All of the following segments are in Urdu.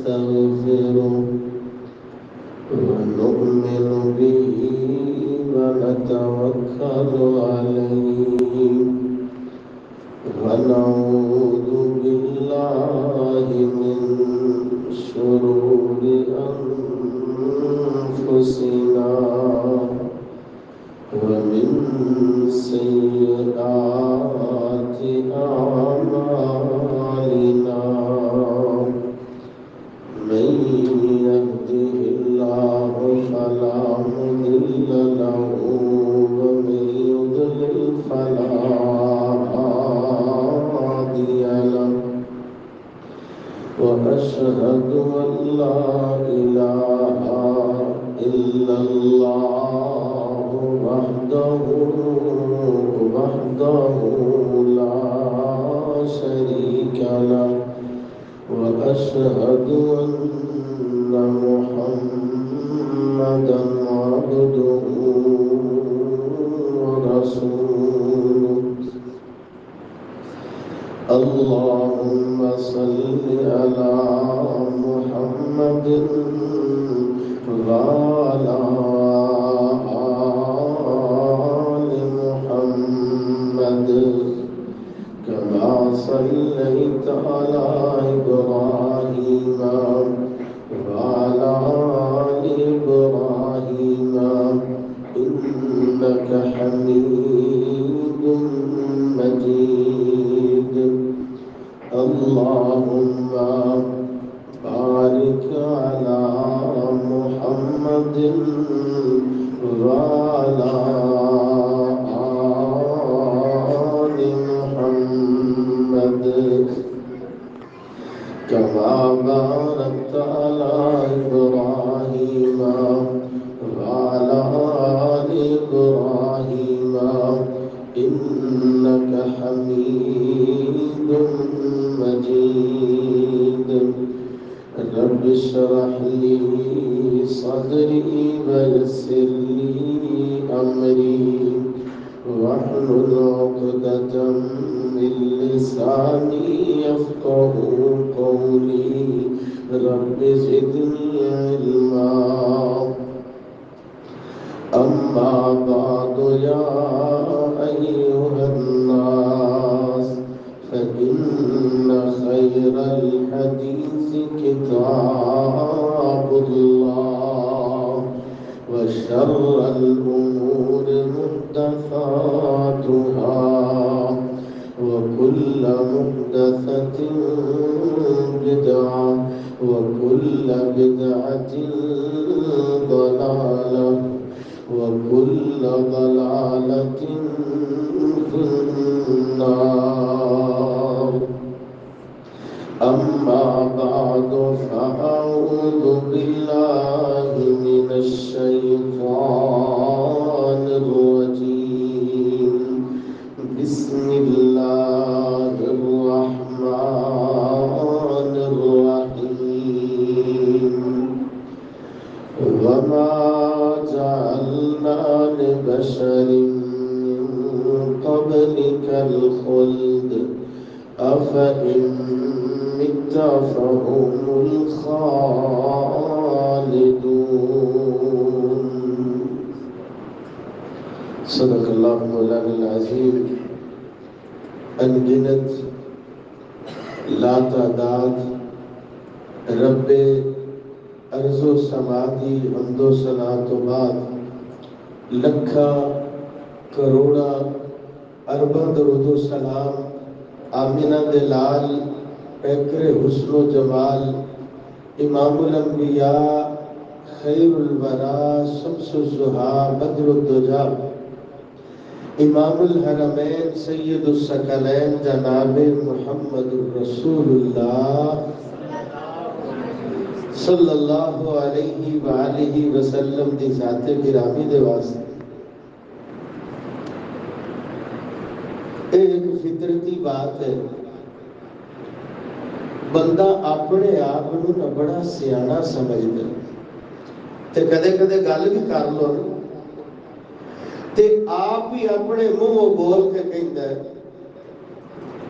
ونستغفره ونؤمن به ونتوكل عليه ونعوذ بالله من شرور أنفسنا ومن سيئات أعمالنا من يهده الله فلا مضل له ومن يضلل فلا هادي له وأشهد أن لا إله إلا الله وحده لا شريك له وأشهد أن محمدا عبده ورسوله اللهم صل على محمد وعلى آل محمد كما صليت على إبراهيم وعلى آل إبراهيم إنك حميد مجيد اللهم بارك على محمد وعلى آل محمد كما باركت على إبراهيم وعلى آل إبراهيم إنك حميد مجيد رب اشرح لي صدري ويسر لي أمري واحلل عقدة من لساني يفقه قولي رب زدني علما أما بعد يا أيها الناس فإن خير الحديث كتاب الله وشر الأمور محدثاتها وكل محدثة بدعة وكل بدعة ضلالة وكل ضلالة في النار أما بعد فأعوذ بالله من الشيطان الرجيم بسم الله الرحمن الرحيم وما جعلنا لبشر من قبلك الخلد أفإن مت فهم الخالدون صدق الله مولانا العظيم انگنت لا تعداد رب ارض و سما دی حمد و ثنا تو بعد لکھا کروڑا ارباں درود و سلام آمینہ دلال پیکر حسن و جمال امام الانبیاء خیر الورا شمس الضحا بدر الدجا امام الحرمین سید الثقلین جناب محمد رسول اللہ صلی اللہ علیہ وآلہ وسلم دی ذات گرامی دے واسطے ایک فطرتی بات ہے بندہ اپنے آپ نہ بڑا سیانا سمجھتا تے کدے کدے گل بھی کر لو تے آپ ہی اپنے منہ بول کے کہندا ہے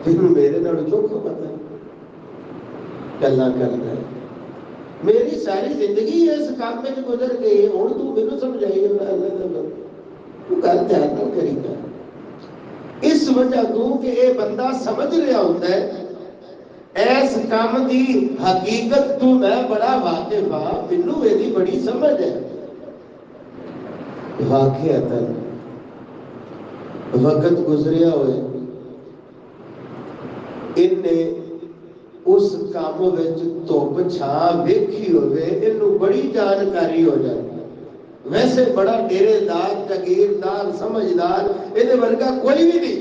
تینوں میرے نال چوکھا پتہ ہے گلاں کردا ہے میری ساری زندگی اس کام میں گزر گئی ہے، ہوں تو میرے سمجھائی گل دھیان نال کری گا۔ اس وجہ تو کہ یہ بندہ سمجھ رہا ہوتا ہے اس کام دی حقیقت تو میں بڑا واقف ہاں، مینوں یہ بڑی سمجھ ہے۔ واقعتاً وقت گزریا ہوئے ان نے اس کام وچ دھوپ چھاں ویکھی ہوئے انہوں بڑی جانکاری ہو جاتی، ویسے بڑا ڈیرے دار جاگیردار سمجھدار یہ ورگا کوئی بھی نہیں،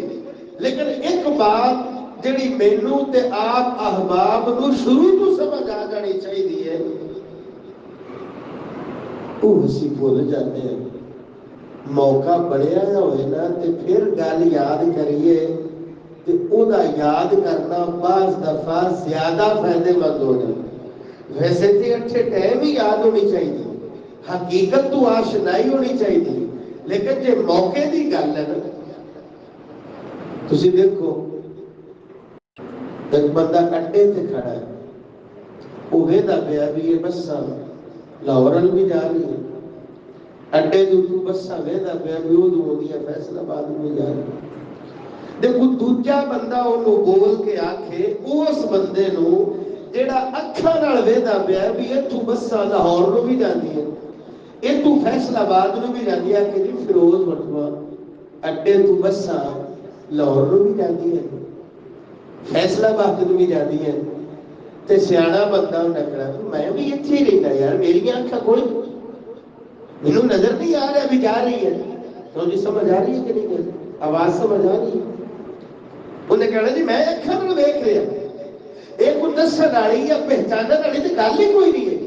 لیکن ایک بات جڑی مینوں تے آپ احباب نو شروع تو سمجھ آ جانی چاہیے وہ اسی بھول جاتے ہیں۔ موقع بڑھیا ہوئے نا تے پھر گل یاد کریے تے او دا یاد کرنا بعض دفعہ زیادہ فائدے مند ہو جائے۔ ویسے تے اچھے ٹائم ہی یاد ہونی چاہیے، حقیقت تو آشنائی ہونی چاہیے، لیکن جے موقع دی گل ہے نا، تسی دیکھو ایک بندہ اڈے تے کھڑا ہے، وہ ویدا پیا بھی یہ بساں لاہور بھی جا رہی ہے، اڈے تو بساں ویدا پیا بھی وہ دیا فیصلہ آباد بھی جا رہی ہے۔ دیکھو دوجا بندہ انہوں بول کے آکھے اس بندے نو جیڑا اکھاں نال ویدا پیا بھی اتھوں بساں لاہور نو بھی جاندی ہے، اتھوں فیصلہ آباد نو بھی جاندی ہے کہ جی فیروز وٹوا اڈے تو بساں لاہور نو بھی جاندی ہے، فیصلہ آباد نو بھی جاندی ہے، تے سیاڑا بندہ ڈکڑا میں بھی اتھے ہی رہتا یار، میری آنکھاں کوئی مینوں نظر نہیں آ رہا بھی جا رہی ہے، تو جی سمجھ آ رہی ہے کہ نہیں، آواز سمجھ آ رہی ہے؟ انہیں کہنا جی میں اکھاں نال ویکھ رہا، ایک کو دسن والی یا پہچانن والی تے گل ہی کوئی نہیں ہے،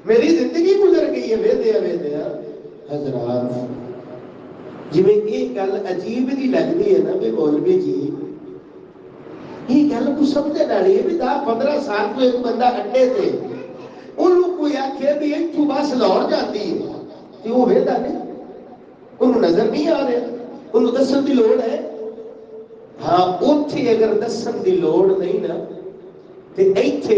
میری زندگی گزر گئی ہے ویدیا حضرات۔ جی میں یہ گل عجیب نہیں لگتی ہے نا بھی مولوی جی یہ گل کو سمجھنے والی ہے بھی 10-15 سال تو ایک بندہ اڈے تھے انہوں کوئی آخے بھی اتوں بس لاہور جاتی ہے کہ وہ ویدا نہیں، انہوں نظر نہیں آ رہا، انہوں دسن کی لوڑ ہے؟ ہاں اتھے اگر دسن کی لوڑ نہیں نا تو ایتھے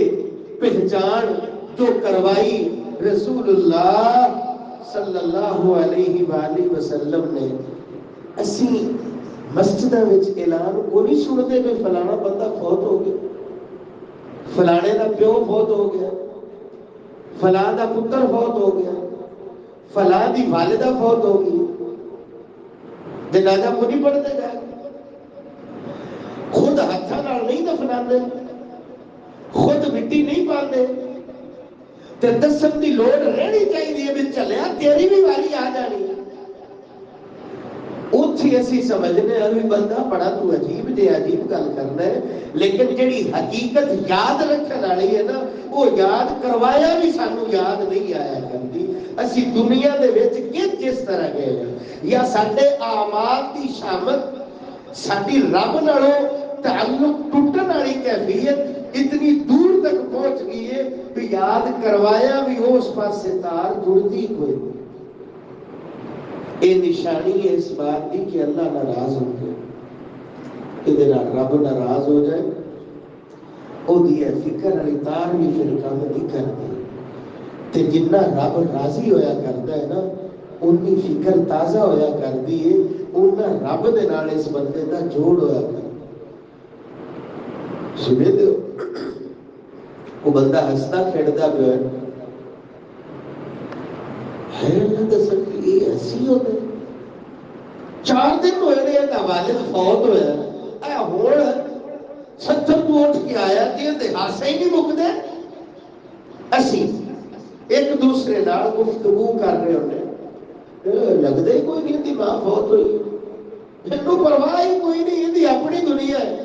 پہچان جو کروائی رسول اللہ صلی اللہ علیہ وآلہ وسلم نے، اسی مسجدہ وچ اعلان کو نہیں سنتے بھی فلانا بندہ فوت ہو گیا، فلانے دا پیو فوت ہو گیا، فلاں دا پتر فوت ہو گیا، فلاں دی والدہ فوت ہو گئی، جنازہ کو نہیں پڑھتے جائے، خود ہاتھاں نال نہیں دفناندے، خود مٹی نہیں پاندے، تے دسن دی لوڑ رہنی چاہیے بھی چلیا تیری بھی واری آ جانی۔ اتھی اسی سمجھنے ابھی بندہ بڑا تو عجیب جے عجیب گل کرنا ہے، لیکن جڑی حقیقت یاد رکھنے والی ہے نا وہ یاد کروایا بھی سانو یاد نہیں آیا کرتی۔ اسی دنیا دے وچ کس طرح گئے ہیں یا ساڈے اعمال دی شامت ساڈی رب نالوں تعلق ٹوٹن والی کیفیت اتنی دور تک پہنچ گئی ہے کہ یاد کروایا بھی اس پاسے تار جڑتی کوئی نہیں۔ یہ نشانی ہے اس بات کی کہ اللہ ناراض ہو گیا، کہ رب ناراض ہو جائے وہ فکر والی تار بھی پھر کام نہیں کرتی، تے جنہ رب راضی ہویا کرتا ہے نا انی فکر تازہ ہویا کرتی ہے، اُنہ رب دے نال اس بندے دا جوڑ ہویا کرتا ہے۔ سنے دے وہ بندہ ہستا کھیڑتا پیا ہے اللہ دسن کی یہ ایسی ہوتا ہے، 4 دن ہوئے رہے دا والد فوت ہویا اے ہون 70 تو اٹھ کے آیا کہ یہ حادثہ ہی نہیں مکدے، اسی ایک دوسرے نال گفتگو کر رہے ہونے لگتا ہی کوئی نہیں دی ماں فوت ہوئی، انہوں پرواہ ہی کوئی نہیں، یہ اپنی دنیا ہے۔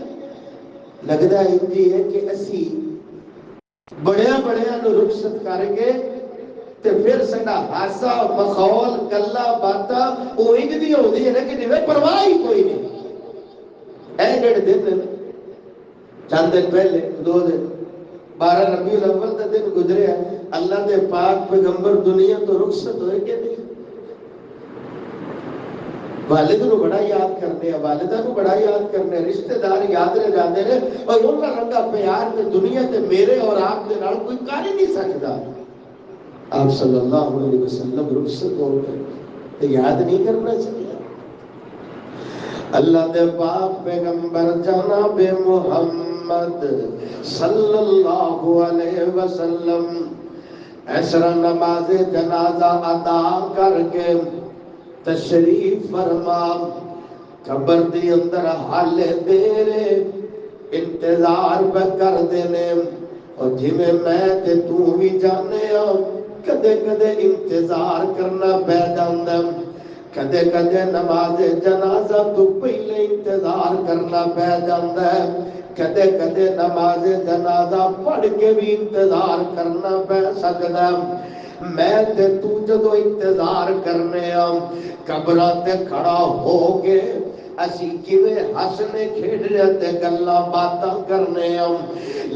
لگتا ہے کہ اسی بڑیا بڑیا نو رخصت کر کے تے پھر سڈا ہاسا مخول گلا باتا وہ انج دی ہوندی ہے نا کہ جویں پرواہ ہی کوئی نہیں۔ اے جڑے دن چند دن پہلے 2 دن 12 ربیع الاول کا دن گزریا، اللہ دے پاک پیغمبر دنیا تو رخصت ہوئے کہ نہیں؟ والد نو بڑا یاد کرنے، والدہ نو بڑا یاد کرنے، رشتہ دار یاد رہ جاتے ہیں، اور انہاں رنگا پیار تے دنیا تے میرے اور آپ دے نال کوئی کر ہی نہیں سکتا۔ آپ صلی اللہ علیہ وسلم رخصت ہو گئے تو یاد نہیں کرنا چاہیے۔ اللہ دے پاک پیغمبر جناب محمد صلی اللہ علیہ وسلم ایسرا نماز جنازہ ادا کر کے تشریف فرما قبر دی اندر حال دیرے انتظار پہ کر دینے، اور جی میں تے تو بھی جانے ہو کدے کدے انتظار کرنا پہ جاندہ، کدے کدے نماز جنازہ تو پہلے انتظار کرنا پہ جاندہ ہے، کدے کدے نماز جنازہ پڑھ کے بھی انتظار کرنا پہ سکتا ہے۔ میں تے تو جدو انتظار کرنے ہم قبرہ تے کھڑا ہو گے اسی کیویں ہسنے کھیڑنے تے گلا باتاں کرنے ہم،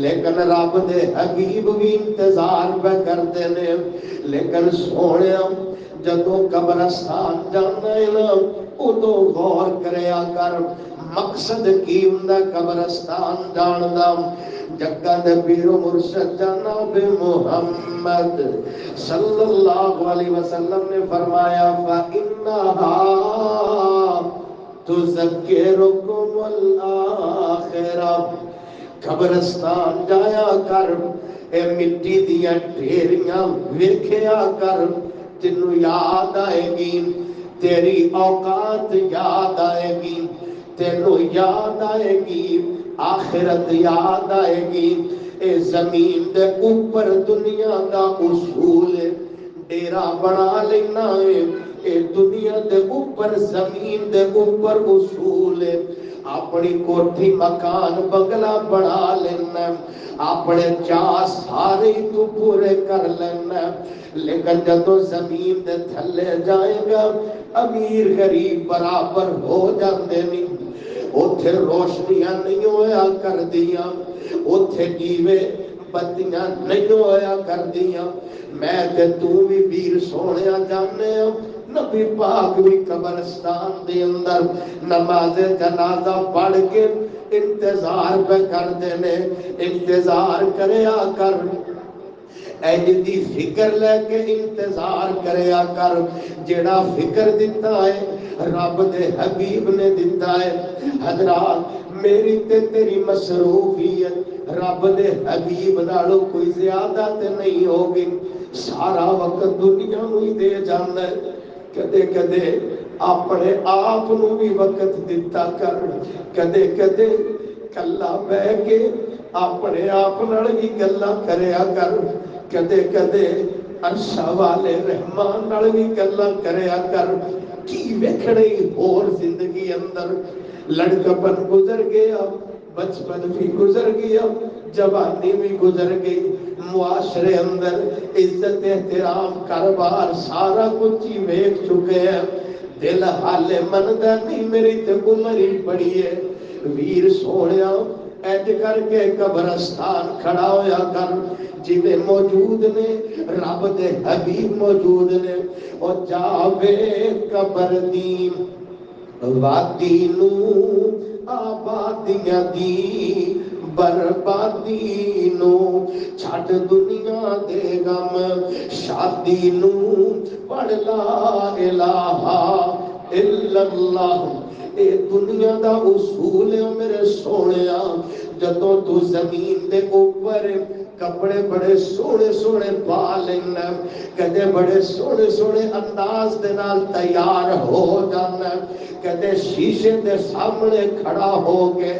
لیکن رب دے حبیب بھی انتظار پہ کرتے نے، لیکن سونے ہم جدو قبرستان جانا ہے نا ادو غور کریا کر مقصد کی ہوندا قبرستان جاندا، جگہ دے پیر و مرشد جناب محمد صلی اللہ علیہ وسلم نے فرمایا فَإِنَّهَا تُذَكِّرُكُمُ الْآخِرَةَ، قبرستان جایا کر اے مٹی دیاں ڈھیریاں ویکھیا کر، تینوں یاد آئے گی تیری اوقات، یاد آئے گی تینوں، یاد آئے گی آخرت، یاد آئے گی۔ اے زمین دے اوپر دنیا دا اصول ڈیرا بنا لینا ہے، اے دنیا دے اوپر زمین دے اوپر اصول اپنی کوٹھی مکان بنگلہ بنا لینا، اپنے چاہ سارے تو پورے کر لینا، لیکن جدو زمین دے تھلے جائے گا امیر غریب برابر ہو جاندے نہیں، اتھے روشنیاں نہیں ہویا کر دیا، اتھے دیوے بتیاں نہیں ہویا کر دیا۔ میں تے تو بھی ویر سونیا جانے ہو، نبی پاک بھی قبرستان دے اندر نماز جنازہ پڑھ کے انتظار پہ کر دینے، انتظار کریا کر، ایجدی فکر لے کے انتظار کریا کر، جیڑا فکر دیتا ہے رب دے حبیب نے دیتا ہے۔ حضرات میری تے تیری مصروفیت رب دے حبیب نالو کوئی زیادہ تے نہیں ہوگی، سارا وقت دنیا میں دے جانا ہے، کدے کدے اپنے آپ نو بھی وقت دیتا کر، کدے کدے کلا بہ کے اپنے آپ نال بھی گلا کریا کر، کدے کدے عرشہ والے رحمان نال بھی گلا کریا کر۔ کی ویکھنے اور زندگی اندر لڑکپن گزر گیا، بچپن بھی گزر گیا، جوانی بھی گزر گئی، معاشرے اندر عزت احترام کاروبار سارا کچھ ہی ویکھ چکے ہیں، دل حالے مندہ نہیں میری تے عمر ہی پڑی ہے۔ ویر سونیا ایج کر کے قبرستان کھڑا ہویا کر، جنہیں موجود نے رب دے حبیب موجود نے، اور جاوے قبر دین وادی نو آبادیاں دی بربادی نو، چھٹ دنیا دے غم شادی نو، پڑھ لا الہ الا اللہ۔ اے دنیا دا اصول ہے میرے سونیا، جدو تو زمین دے اوپر کپڑے بڑے سونے سونے پا لینا، کدے بڑے سونے سونے انداز دے نال تیار ہو جانا، کدے شیشے دے سامنے کھڑا ہو کے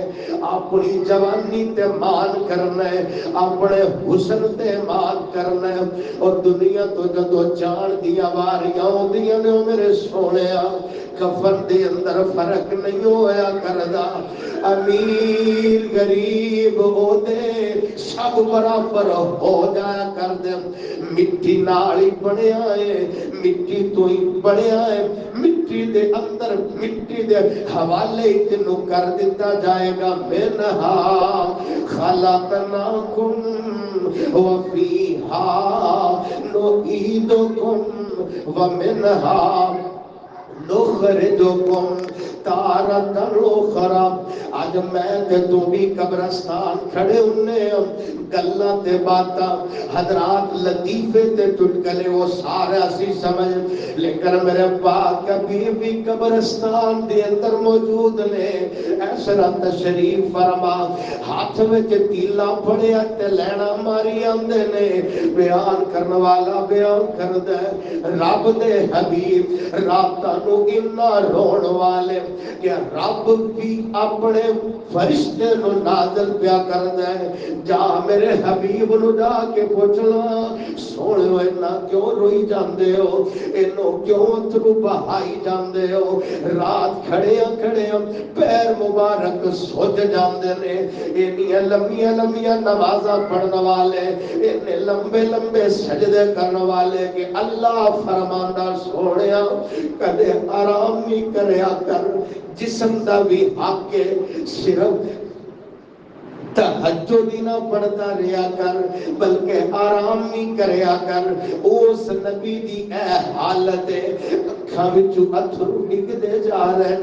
اپنی جوانی تے مان کرنا ہے، اپنے حسن تے مان کرنا ہے، اور دنیا تو جدو جان دیا واریاں ہوندیاں نے میرے سونیا، کفن دے اندر فرق نہیں ہویا کردا، امیر غریب ہو دے سب برابر ہو جایا کر دے، مٹی نالی بنیا ہے، مٹی تو ہی بنیا ہے، مٹی دے اندر مٹی دے حوالے تینوں کر دیتا جائے گا، منہا خلقناکم وفیہا نعیدکم ومنہا نخرجکم تارتن اخرى اج میں تے تو بھی قبرستان کھڑے ہونے گلاں تے باتاں حضرات لطیفے تے چٹکلے وہ سارا سی سمجھ لیکن میرے پاک کبھی بھی قبرستان دے اندر موجود نے ایسا تشریف فرما ہاتھ میں تیلا پڑیا تے لینا ماری آندے نے بیان کرنے والا بیان کر دے رب دے حبیب راتاں نو اتنا رون والے کہ رب بھی اپنے فرشتے نو نازل پیا کر دے جا میرے حبیب نو جا کے پوچھنا سونے اینا کیوں روئی جاندے ہو اینو کیوں اترو بہائی جاندے ہو رات کھڑیاں پیر مبارک سوچ جاندے نے اینیاں لمبیاں نمازاں پڑھنے والے اینے لمبے سجدے کرنے والے کہ اللہ فرماندا سونیا کدے آرام نہیں کریا کر جسم دا بھی حق ہے صرف تہجد نہ پڑھتا رہیا کر بلکہ آرام نہیں کریا کر اس نبی دی اے حالت ہے اکھاں وچوں اتھرو ڈگدے جا رہے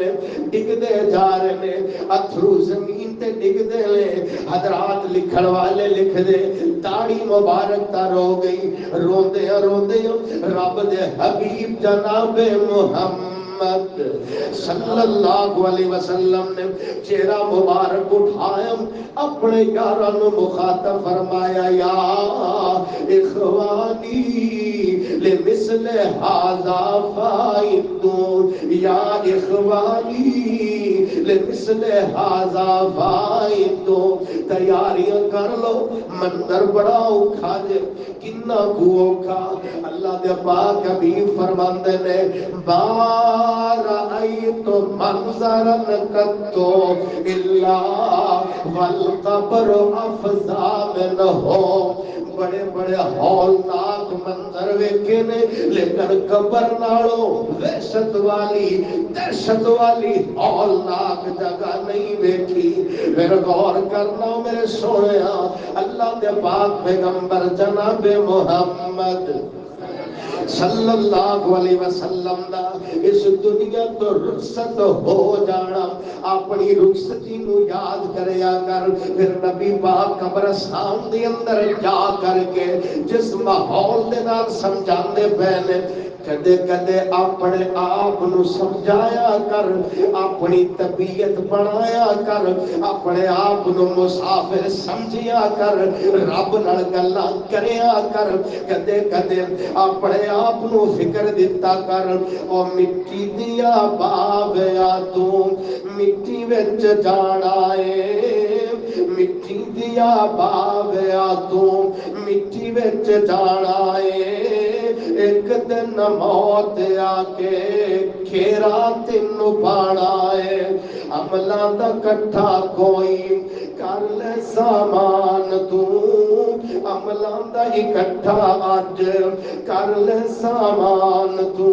نے اتھرو زمین تے ڈگدے لے حضرات لکھن والے لکھ دے داڑھی مبارک تا رو گئی روندے رب دے حبیب جناب محمد صلی اللہ علیہ وسلم نے چہرہ مبارک اٹھایا اپنے یاران مخاطب فرمایا یا اخوانی لمثل هذا فائدون یا اخوانی لمثل هذا فائدون تیاریاں کر لو منظر بڑا اوکھا جے کنا کو اوکھا اللہ دے پاک حبیب فرماندے نے رأيت منظرا قط إلا والقبر أفزع منه بڑے ہولناک منظر ویکھے نے لیکن قبر نالوں وحشت والی دہشت والی ہولناک جگہ نہیں ویکھی پھر غور کرنا میرے سونیا اللہ دے پاک پیغمبر جناب محمد صلی اللہ علیہ وسلم دا اس دنیا تو رخصت ہو جانا اپنی رخصتی نو یاد کریا کر پھر نبی پاک قبرستان دے اندر جا کر کے جس ماحول دے نال سمجھاندے پہنے کدے اپنے آپ نو سمجھایا کر اپنی طبیعت بنایا کر اپنے آپ نو مسافر سمجھیا کر رب نال گلاں کریا کر کدے اپنے آپ نو فکر دیتا کر او مٹی دیا باویا تو مٹی وچ جانا اے مٹی دیا باویا تو مٹی وچ جانا اے ایک دن موت آکے کھیرا تینو پانا ہے عملہ دا کٹھا کوئی کر لے سامان تو عملہ دا اکٹھا آج کر لے سامان تو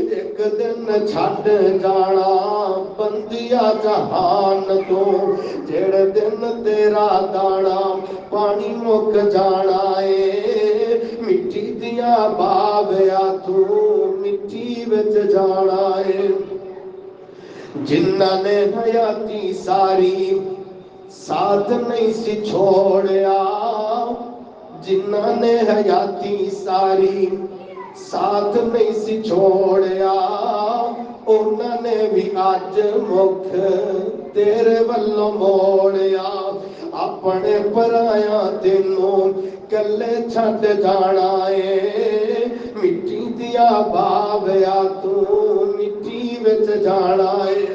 ایک دن چھڑ جانا بندیا جہان تو جڑ دن تیرا دانا پانی مک جانا ہے مٹی دیا باویا تو مٹی وچ جانا ہے جنہ نے حیاتی ساری ساتھ نہیں سی چھوڑیا جنہ نے حیاتی ساری ساتھ نہیں سی چھوڑیا انہوں نے بھی آج مکھ تیرے والوں موڑیا اپنے پرایا تینوں کلے چھٹ جانا ہے مٹی دیا باویا تو مٹی وچ جانا ہے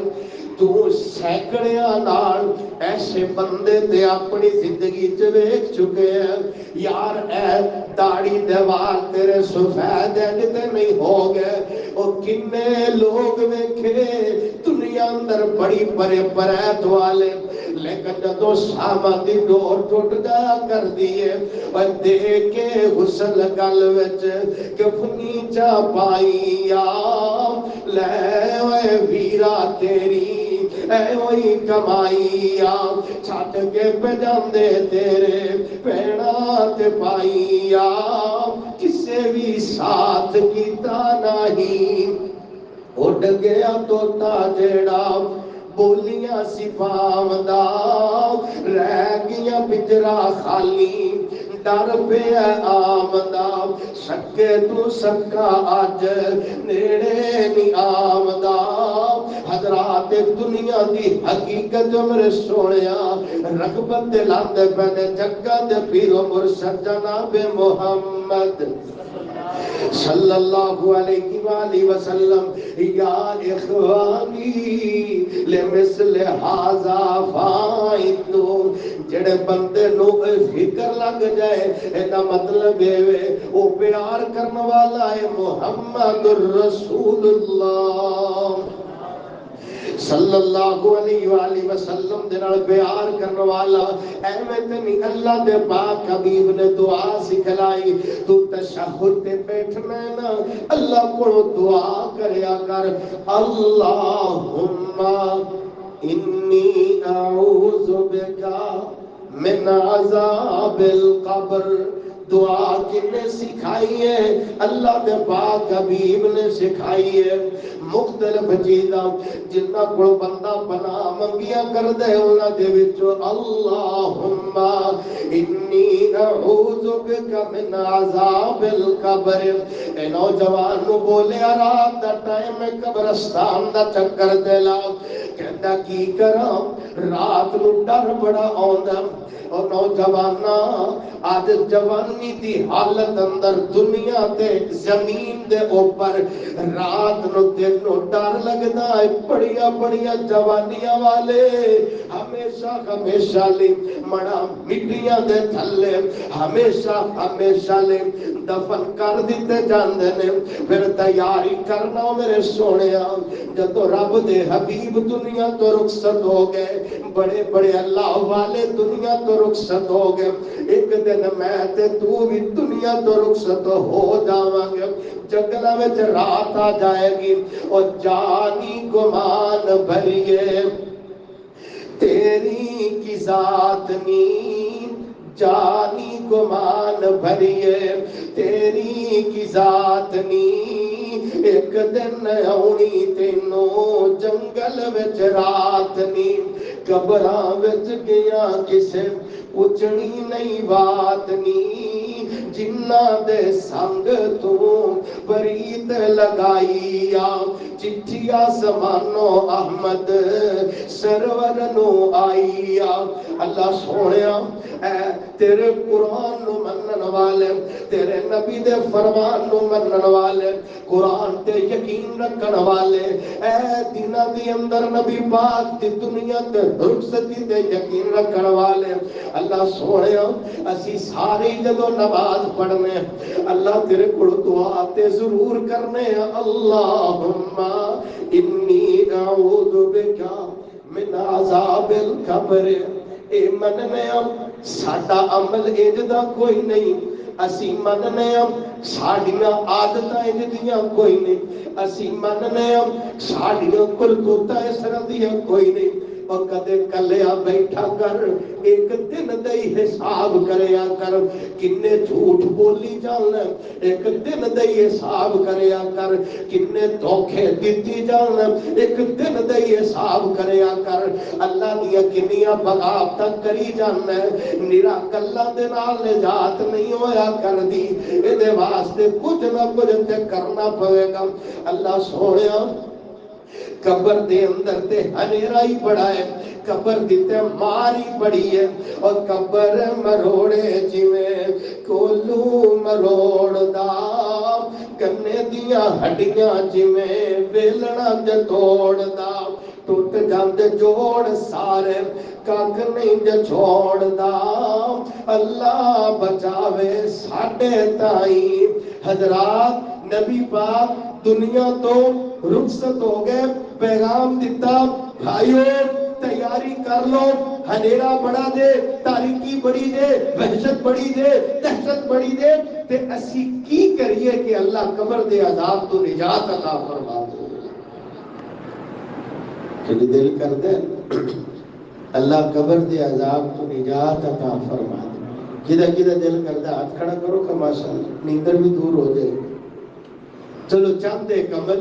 تو سینکڑیاں نال ایسے بندے تے اپنی زندگی چ ویکھ چکے ہیں یار اے داڑھی دے وال تیرے سفید تے نہیں ہو گئے او کنے لوگ ویکھے دنیا اندر بڑی بڑے برات والے لیکن جدو شامہ دی ڈور ٹوٹ جایا کر دیئے اور دیکھ کے حسن گل وچ کفنی چا پائیا لے وے ویرا تیری اے وہی کمائیا چھٹ کے پجاندے تیرے پیڑا تے پائیا کسے بھی ساتھ کیتا نہیں اڈ اڑ گیا توتا جیڑا بولیاں سفاوندا رہ گیا پنجرا خالی ڈر پیا آمدا سکے تو سکا اج نیڑے نہیں آمدا حضرات دنیا دی حقیقت میرے سونیا رغبت دلاندے پے جگہ دے پیرو مرشد جناب محمد صلی اللہ علیہ وآلہ وسلم یا اخوانی لمثل ہذا فائدو جڑے بندے نو فکر لگ جائے ایدا مطلب ہے وہ پیار کرنے والا ہے محمد الرسول اللہ صلی اللہ علیہ وآلہ وسلم دے نال پیار کرنے والا ایویں تے نہیں اللہ دے پاک حبیب نے دعا سکھلائی تو تشہد تے بیٹھنا ہے نا اللہ کو دعا کریا کر اللہم انی اعوذ بکا من عذاب القبر دعا کنے سکھائی ہے اللہ دے پاک حبیب نے سکھائی ہے مختلف چیزاں جنہ کو بندہ بنا منگیا کر دے انہاں دے وچوں اللہم انی اعوذ بک من عذاب القبر اے نوجوان نو بولیا رات دا ٹائم ہے قبرستان دا چکر دے لا کہندا کی کراں رات نو ڈر بڑا آوندا اور نوجوانا آج جوانی دی حالت اندر دنیا تے زمین دے اوپر رات نو دن نو ڈر لگدا ہے بڑیا بڑیا جوانیاں والے ہمیشہ لے مڑا مٹیاں دے تھلے ہمیشہ لے دفن کر دیتے جاندے نے پھر تیاری کرنا میرے سونیا جدو رب دے حبیب دنیا تو رخصت ہو گئے بڑے بڑے اللہ والے دنیا تو رخصت ہو گئے ایک دن میں تے تو بھی دنیا تو رخصت ہو جاواں گے جنگلاں وچ رات آ جائے گی اور جانی گمان بھریے تیری کی ذات نی جانی گمان بھریے تیری کی ذات نی ایک دن آنی تینو جنگل وچ رات نی قبراں وچ گیا کسے پوچھنی نہیں بات نی جنہ دے سنگ تو برید لگائی چٹھی آسمانو احمد سرور نو آئی اللہ سونیا اے تیرے قرآن نو منن والے تیرے نبی دے فرمان نو منن والے قرآن تے یقین رکھن والے اے دنہ دی اندر نبی پاک دی دنیا تے رخصتی تے یقین رکھن والے اللہ سونیا اسی سارے جدو نماز پڑھنے اللہ تیرے کو دعا تے ضرور کرنے اللہم انی اعوذ بکا من عذاب القبر اے مننے ساڈا عمل اجدا کوئی نہیں اسی مننے ساڈیاں عادتاں اجدیاں کوئی نہیں اسی مننے ساڈیاں کرتوتاں اس طرح دیاں کوئی نہیں اور کدے کلیا بیٹھا کر ایک دن دئی حساب کریا کر کنے جھوٹ بولی جانا ایک دن دئی حساب کریا کر کنے دھوکے دیتی جانا ایک دن دئی حساب کریا کر اللہ دیا کنیاں بغاوتاں کری جانا نرا کلا دے نال نجات نہیں ہویا کر دی اے دے واسطے کچھ نہ کچھ تے کرنا پوے گا اللہ سونیا قبر دے اندر تے ہنیرا ہی بڑا ہے قبر دیتے ماری بڑی ہے اور قبر مروڑے جویں کولو مروڑ دا کنے دیا ہڈیاں جویں ویلنا دے توڑ دا ٹوٹ جاندے جوڑ سارے کاک نہیں دے چھوڑ دا اللہ بچاوے ساڈے تائی حضرات نبی پاک دنیا تو رخصت ہو گئے پیغام دیتا بھائیو تیاری کر لو ہنیرا بڑا دے تاریکی بڑی دے وحشت بڑی دے دہشت بڑی دے تے اسی کی کریے کہ اللہ قبر دے عذاب تو نجات عطا فرما دے کہ دل کر دے اللہ قبر دے عذاب تو نجات عطا فرما دے کدھا دل کر دے ہاتھ کھڑا کرو کہ ماشاءاللہ نیندر بھی دور ہو جائے چلو چاند ایک عمل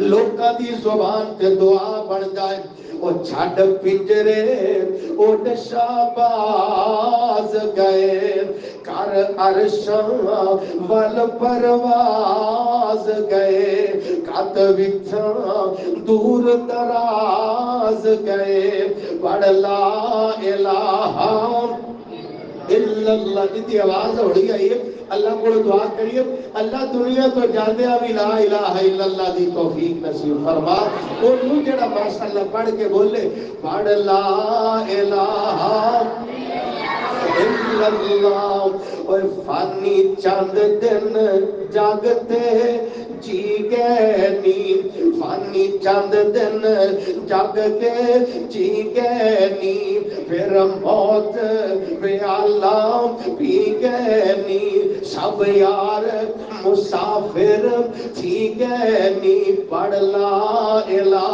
لوکاں دی زبان تے دعا بن جائے او چھڈ پنجرے اڈ شاباز گئے کر عرشاں ول پرواز گئے کت وچھاں دور دراز گئے پڑھ لا الہ الا اللہ جتنی آواز ہو رہی ہے اللہ کو دعا کریے اللہ دنیا تو جاندیا بھی لا الہ الا اللہ دی توفیق نصیب فرما انہوں جڑا ماشاءاللہ پڑھ کے بولے پڑھ لا الہ الا اللہ اور فانی چند دن جاگتے جی گئے نیند فانی چند دن جگ کے جی گئے نیند پھر موت پیالہ پی گئے نیند سب یار مسافر تھی گئے نیند پڑھ لا الہ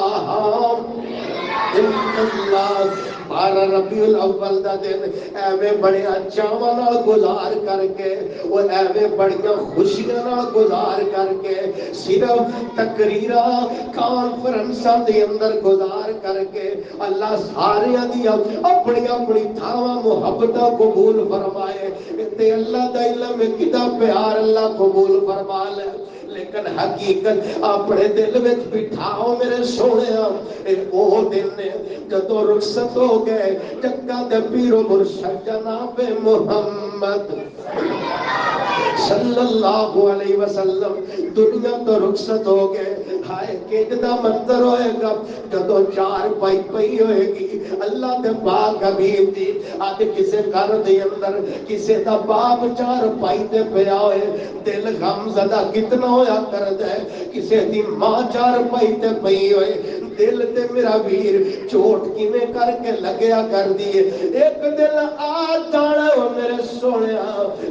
الا اللہ 12 ربیع الاول دا دن ایویں بڑے چاواں نال گزار کر کے وہ ایویں بڑیاں خوشیاں نال گزار کر کے صرف تقریراں کانفرنساں دے اندر گزار کر کے اللہ ساریاں دی اپنی اپنی تھاواں محبتاں قبول فرمائے تے اللہ دا علم کدا پیار اللہ قبول فرما لے لیکن حقیقت اپنے دل وچ بٹھاؤ میرے سونےا اے او دن نے جدوں رخصت ہو گئے چکا دے پیر و مرشد جناب محمد صلی اللہ علیہ وسلم دنیا تو رخصت ہو گئے ہائے کیجدہ منظر ہوئے گا جدو چار پائی پئی ہوئے گی اللہ دے پاک حبیب دی آج کسے گھر دے اندر کسے دا باپ چار پائی دے پیا ہوئے دل غم زدہ کتنا ہویا کر دے کسے دی ماں چار پائی دے پئی ہوئے دل تے میرا ویر چوٹ کی میں کر کے لگیا کر دیئے ایک دل آ جانا ہو میرے سونے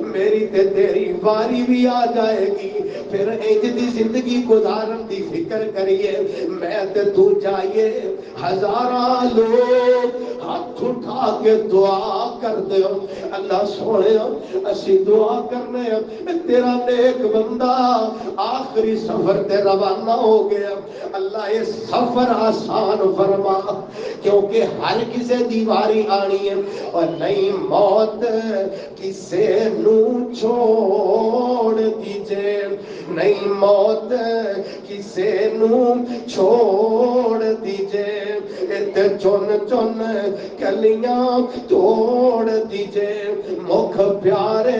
میری تے تیری باری بھی آ جائے گی پھر ایج دی زندگی گزارن دی فکر کریے میں تے تو جائیے ہزاراں لوگ ہاتھ اٹھا کے دعا کر دے اللہ سونے اسی دعا کرنے تیرا نیک بندہ آخری سفر تے روانہ ہو گیا اللہ یہ سفر آسان فرما کیونکہ ہر کسے دیواری آنی ہے اور نئی موت کسے نو چھوڑ دیجئے نئی موت کسے نو چھوڑ دیجئے تے چون چون کلیاں توڑ دیجئے مکھ پیارے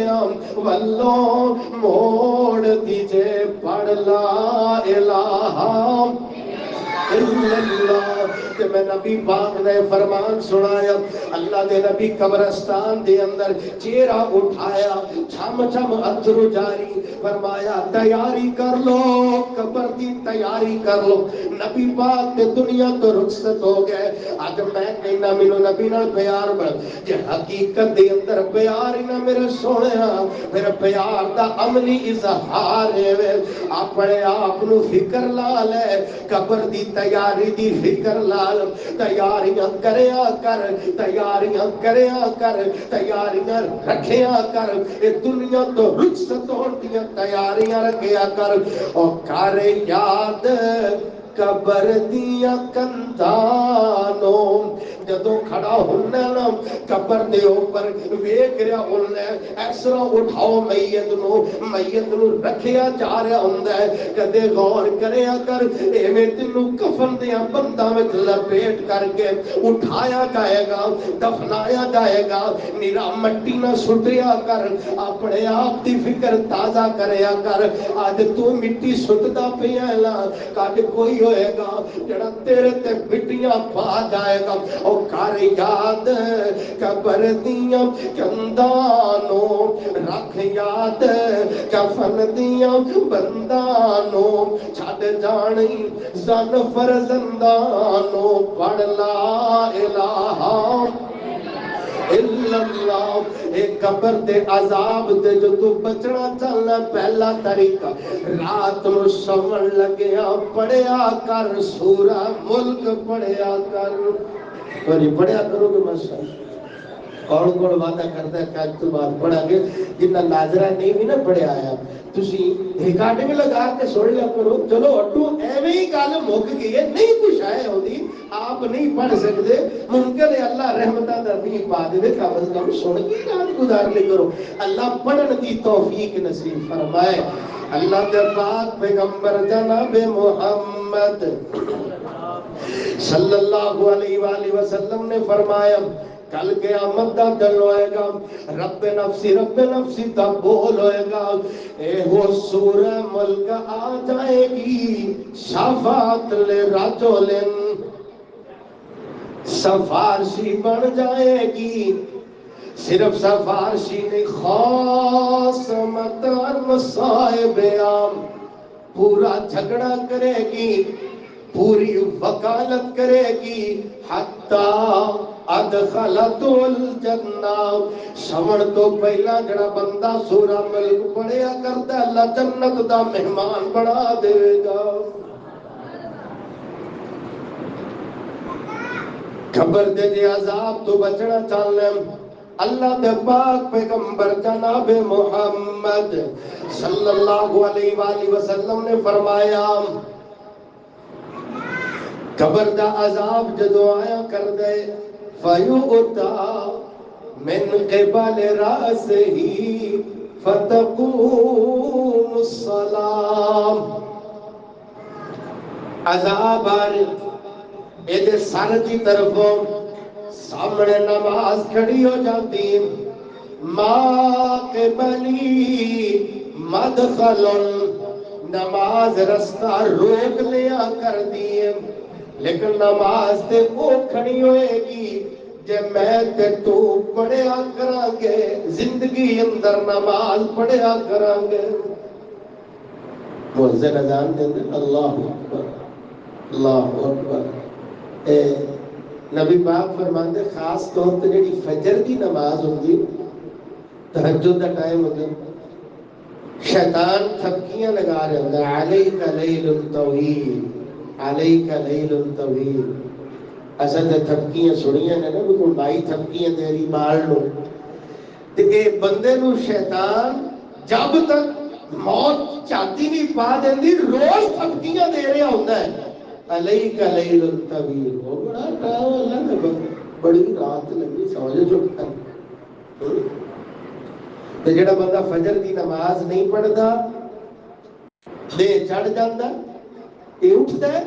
والوں موڑ دیجئے پڑھ لا الہ الا اللہ کہ میں نبی پاک نے فرمان سنایا اللہ دے نبی قبرستان دے اندر چہرہ اٹھایا چھم چھم اترو جاری فرمایا تیاری کر لو قبر دی تیاری کر لو نبی پاک دے دنیا تو رخصت ہو گئے آج میں کہنا مینوں نبی نال پیار بڑھ جے حقیقت دے اندر پیار ہی نہ میرے سونے پھر پیار دا عملی اظہار ہے اپنے آپ نو فکر لا لے قبر دی تیاری دی فکر لال تیاریاں کریا کر تیاریاں کریا کر تیاریاں رکھیا کر اے دنیا تو رخصت ہون دیاں تیاریاں رکھیا کر او کر یاد قبر دیا کندانوں جدوں کھڑا ہونا نا قبر دے اوپر ویکھ رہا ہونا ایسا اٹھاؤ میت نو رکھیا جا رہا ہوندا ہے کدے غور کریا کر ایویں تینوں کفن دیاں بنداں وچ لپیٹ کر کے اٹھایا جائے گا دفنایا جائے گا نیرا مٹی نہ سٹیا کر اپنے آپ دی فکر تازہ کریا کر اج تو مٹی سٹدا پیا لا کد کوئی ہوئے گا جڑا تیرے تے مٹیاں پا جائے گا او کر یاد قبر دیاں کندانوں رکھ یاد کفن دیاں بندانوں چھڈ جانی زن فرزندانوں پڑھ لا الہ الا اللہ ایک قبر دے عذاب دے جو تو بچنا چلنا پہلا طریقہ رات نو سمن لگیا پڑھیا کر سورہ ملک پڑھیا کر پڑھیا کرو گے مسئلہ کون کون وعدہ کرتا ہے کہ آج تو بعد پڑھا گے جنہ ناظرہ نہیں بھی نہ پڑھے آیا تسی ریکارڈنگ لگا کے سن لیا کرو چلو اٹھو ایویں ہی گل مک گئی ہے نہیں کچھ آئے ہوتی آپ نہیں پڑھ سکتے ممکن ہے اللہ رحمتہ دا بھی پا دے کم از کم سن کے رات گزار لی کرو اللہ پڑھن دی توفیق نصیب فرمائے اللہ دے پاک پیغمبر جناب محمد صلی اللہ علیہ وآلہ وسلم نے فرمایا کل قیامت دا دن ہوئے گا رب نفسی دا بول ہوئے گا اے ہو سورہ ملک آ جائے گی شفاعت لے رجلن سفارشی بن جائے گی صرف سفارشی نہیں خاص مطلب صاحب عام پورا جھگڑا کرے گی پوری وکالت کرے گی حتی ادخلت الجنہ سمن تو پہلا جڑا بندہ سورہ ملک پڑھیا کرتا ہے اللہ جنت دا مہمان بنا دے گا قبر دے عذاب تو بچنا چاہنے اللہ دے پاک پیغمبر جناب محمد صلی اللہ علیہ وآلہ وسلم نے فرمایا قبر دا عذاب جدو آیا کر دے فَيُؤْتَى مِنْ قِبَلِ رَأْسِهِ فَتَقُومُ الصَّلَاةِ عذاب آرے ایدے سر کی طرفوں سامنے نماز کھڑی ہو جاتی مَا قِبَلِي مَدْخَلٌ نماز رستہ روک لیا کر دیئے لیکن نماز تے وہ کھڑی ہوئے گی جے میں تے تو پڑھیا کرانگے زندگی اندر نماز پڑھیا کرانگے مؤذن اذان دے دے اللہ اکبر اللہ اکبر نبی پاک فرماندے خاص طور تے جڑی فجر دی نماز ہوندی تہجد دا ٹائم ہوندی شیطان تھپکیاں لگا رہے ہوندے علیک لیل طویل علیک لیل طویل اصل تے تھپکیاں سنیاں نے نا کوئی بائی تھپکیاں تیری مار لو تے اے بندے نو شیطان جب تک موت چاہتی نہیں پا دیندی روز تھپکیاں دے رہا ہوندا ہے علیک لیل طویل وہ بڑا ٹائم اللہ نے بڑی رات لگی سمجھ چکا تے جڑا بندہ فجر دی نماز نہیں پڑھدا دے چڑھ جاندا اے اٹھدا ہے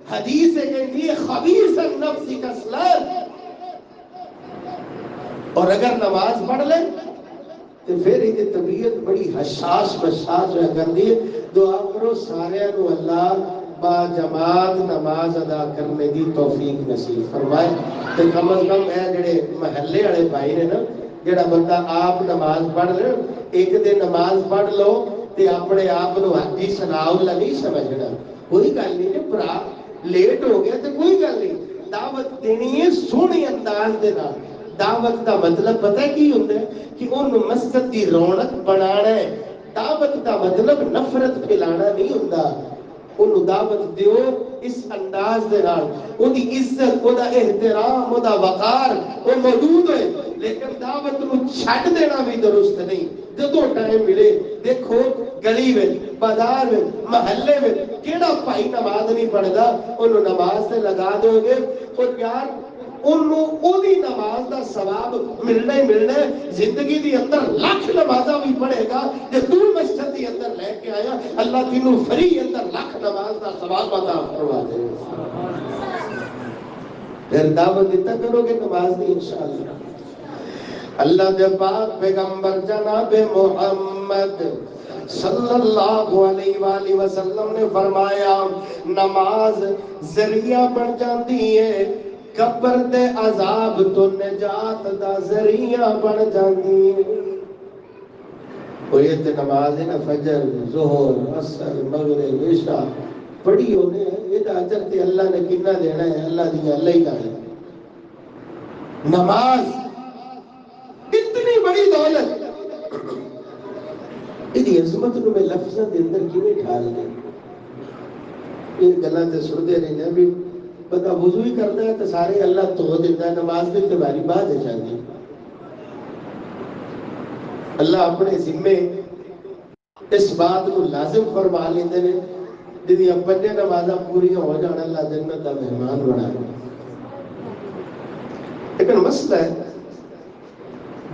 حدیث ہے کہ خبیث النفس کسلان اور اگر نماز پڑھ لے تو پھر یہ طبیعت بڑی حساس بساس ہو جاتی ہے دعا کرو سارے نو اللہ با جماعت نماز ادا کرنے دی توفیق نصیب فرمائے تے کم از کم اے جڑے محلے والے بھائی نے نا جڑا بندہ آپ نماز پڑھ لے ایک دن نماز پڑھ لو تے اپنے آپ نو حاجی ثناء اللہ نہیں سمجھنا کوئی گل نہیں کہ بھرا لیٹ ہو گیا تے کوئی گل نہیں دعوت دینی ہے سونی انداز دے نال دعوت دا مطلب پتہ کی ہوندا ہے کہ اون مسجد دی رونق بنانا ہے دعوت دا مطلب نفرت پھیلانا نہیں ہوندا اون دعوت دیو اس انداز دے نال اودی عزت اودا احترام اودا وقار او موجود ہے لیکن دعوت نو چھڈ دینا بھی درست نہیں جدوں ٹائم ملے دیکھو گلی میں بازار میں محلے میں کیڑا بھائی نماز نہیں پڑھدا اونوں نماز تے لگا دو گے اور یار انہوں اودی نماز دا ثواب ملنا ہی ملنا ہے زندگی دی اندر لاکھ نمازاں بھی پڑھے گا جے تو مسجد دی اندر لے کے آیا اللہ تینوں فری اندر لاکھ نماز دا ثواب عطا فرما دے پھر دعوت دیتا کرو گے نماز دی انشاءاللہ اللہ دے پاک پیغمبر جناب محمد صلی اللہ علیہ وآلہ وسلم نے فرمایا نماز ذریعہ بن جاندی ہے قبر دے عذاب تو نجات دا ذریعہ بن جاندی ہے وہ یہ تے نماز ہے نا فجر ظہر عصر مغرب عشاء پڑھی ہونے ہیں یہ تا اجر تے اللہ نے کتنا دینا ہے اللہ دی اللہ ہی جانے نماز اتنی بڑی دولت یہ عظمت نو میں لفظاں دے اندر کیویں ڈھال دے یہ گلاں تے سنتے رہنے ہیں بھی بندہ وضو ہی کرتا ہے تو سارے اللہ تو دیتا ہے نماز دے باری بعد ہے جاندی اللہ اپنے ذمے اس بات کو لازم فرما لیندے نے جدیاں پنجے نمازاں پوریاں ہو جان اللہ جنت دا مہمان بنا دے. لیکن مسئلہ ہے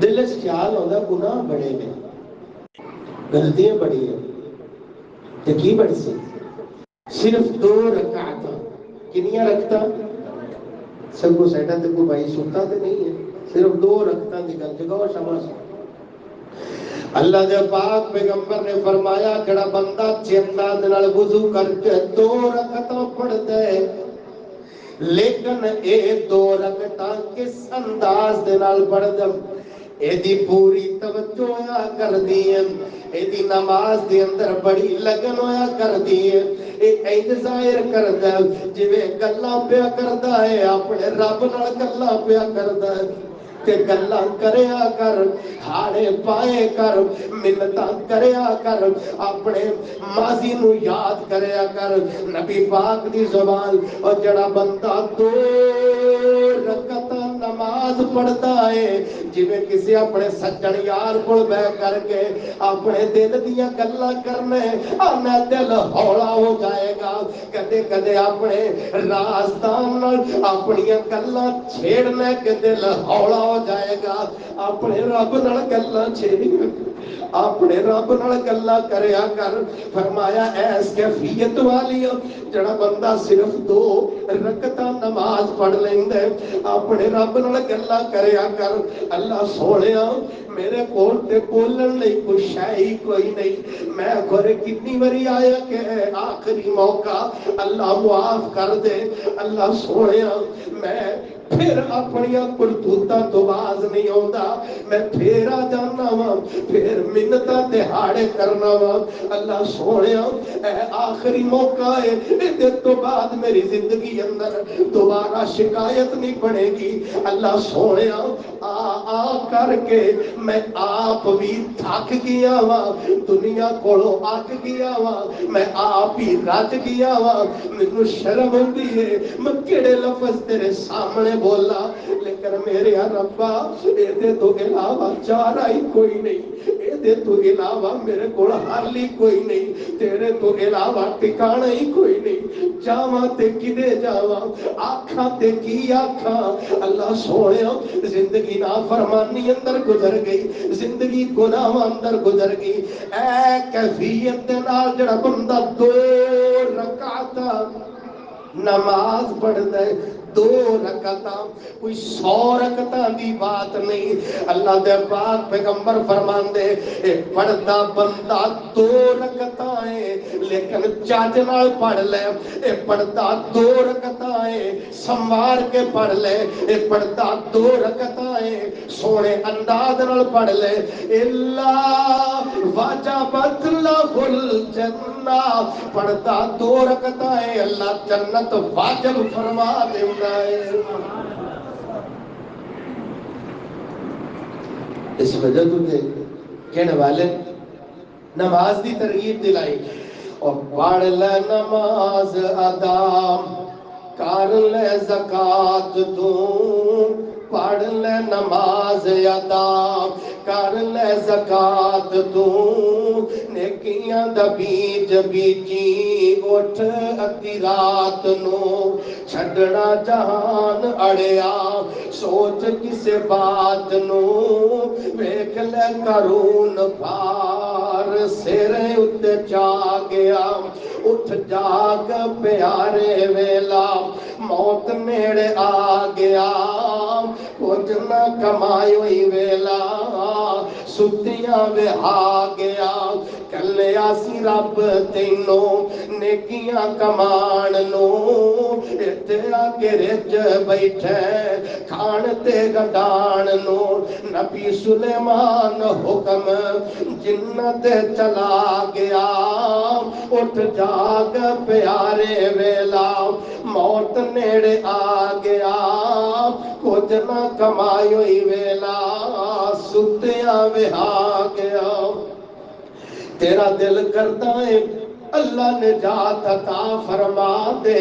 دل اس خیال ہوتا گناہ بڑے نے غلطیاں بڑی ہیں تے کی بڑی سی صرف 2 رکعت کنیاں رکھتا سب کو سیٹا تے کوئی بھائی سنتا تے نہیں ہے صرف 2 رکعتاں دی گل جگاؤ شاباش. اللہ دے پاک پیغمبر نے فرمایا جڑا بندہ اچھے انداز نال وضو کر کے 2 رکعتاں پڑھدا ہے لیکن اے 2 رکعتاں کس انداز دے نال پڑھدا ایدی پوری توجہ ہویا کر دی ہے ایدی نماز دے اندر بڑی لگن ہویا کر دی ہے اے ظاہر کردا جویں گلاں پیا کردا ہے اپنے رب نال گلاں پیا کردا ہے تے گلاں کریا کر ہاڑے پائے کر منتاں کریا کر اپنے ماضی نو یاد کریا کر نبی پاک دی زبان اور جڑا بندہ 2 رکعتاں نماز پڑھتا ہے جویں کسی اپنے سجن یار کول بیٹھ کر کے اپنے دل دیاں گلاں کرنے اپنا دل ہولا ہو جائے گا کدے کدے اپنے رازدان نال اپنی گلاں چھیڑنے کے دل ہولا ہو جائے گا اپنے رب نال گلاں چھیڑی اپنے رب نال گلاں کریا کر. فرمایا ایس کیفیت والی جڑا بندہ صرف 2 رکعتاں نماز پڑھ لیندا ہے اپنے رب نال گلاں کریا کر. اللہ سونیا میرے کول تے بولن لئی کوئی شے کوئی نہیں میں گھر کتنی باری آیا کہ آخری موقع اللہ معاف کر دے. اللہ سونیا میں پھر اپنی کرتوتاں تو باز نہیں آوندا میں پھر آ جانا وا پھر منتاں دہاڑے کرنا وا. اللہ سونیا اے آخری موقع ہے اے تو بعد میری زندگی اندر دوبارہ شکایت نہیں بنے گی. اللہ سونیا آ کر کے میں آپ بھی تھک گیا وا دنیا کولوں اک گیا وا میں آپ ہی رج گیا وا مینوں شرم ہوندی ہے میں کیڑے لفظ تیرے سامنے بولا لیکن میرے ربا اے تو علاوہ چارہ ہی کوئی نہیں اے تو علاوہ میرے کول حل ہی کوئی نہیں تیرے تو علاوہ ٹھکانہ ہی کوئی نہیں جاواں تے کدے جاواں آکھاں تے کی آکھاں. اللہ سونیا زندگی نافرمانی اندر گزر گئی زندگی گناہ اندر گزر گئی اے کیفیت دے نال جڑا بندہ 2 رکعتاں نماز پڑھدا ہے 2 رکعتاں کوئی 100 رکعتاں دی بات نہیں. اللہ دے پاک پیغمبر فرماندے اے پڑھدا بندہ 2 رکعتاں ہے لیکن چاج نال پڑھ لے اے پڑھدا 2 رکعتاں ہے سنوار کے پڑھ لے اے پڑھدا 2 رکعتاں ہے سونے انداز نال پڑھ لے اللہ وجبت لہ الجنہ پڑھدا 2 رکعتاں ہے اللہ جنت واجب فرما دیندا ہے. اس وجہ تو کہنے والے نماز دی ترغیب دلائی اور پڑھ لے نماز ادا کر لے زکات تو پڑھ لے نماز ادا کر لے زکات تو نیکیاں دا بیج بیجی اٹھ ادھی رات نو چھڈنا جہان اڑیا سوچ کسے بات نو ویکھ لے کرون پار سرے اتے چا گیا اٹھ جاگ پیارے ویلا موت نیڑے آ گیا کچھ نہ کمائی ہوئی ویلا ستیاں وہا گیا کلیا سی رب تینوں نیکیاں کمان نو اتھے آ کے رج بیٹھے کھان تے گڈان نو نبی سلیمان حکم جنت چلا گیا اٹھ جاگ پیارے ویلا موت نیڑے آ گیا کچھ نہ کمائی ہوئی ویلا ستیاں وہا گیا. تیرا دل کرتا ہے اللہ نجات عطا فرما دے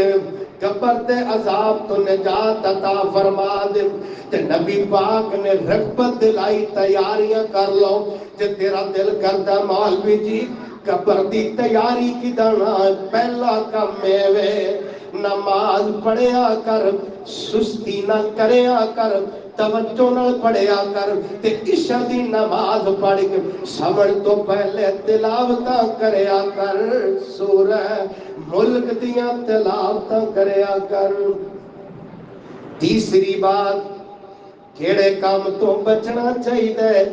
قبر تے عذاب تو نجات عطا فرما دے تے نبی پاک نے رغبت دلائی تیاریاں کر لو جے تیرا دل کردا مولوی جی قبر دی تیاری کی دانا پہلا کام میں نماز پڑھیا کر سستی نہ کریا کر توجہ نہ پڑھیا کر تے عشاء دی نماز پڑھ کے سمجھ تو پہلے تلاوتاں کریا کر سورہ ملک دیاں تلاوتاں کریا کر تیسری بات کیڑے کام تو بچنا چاہیے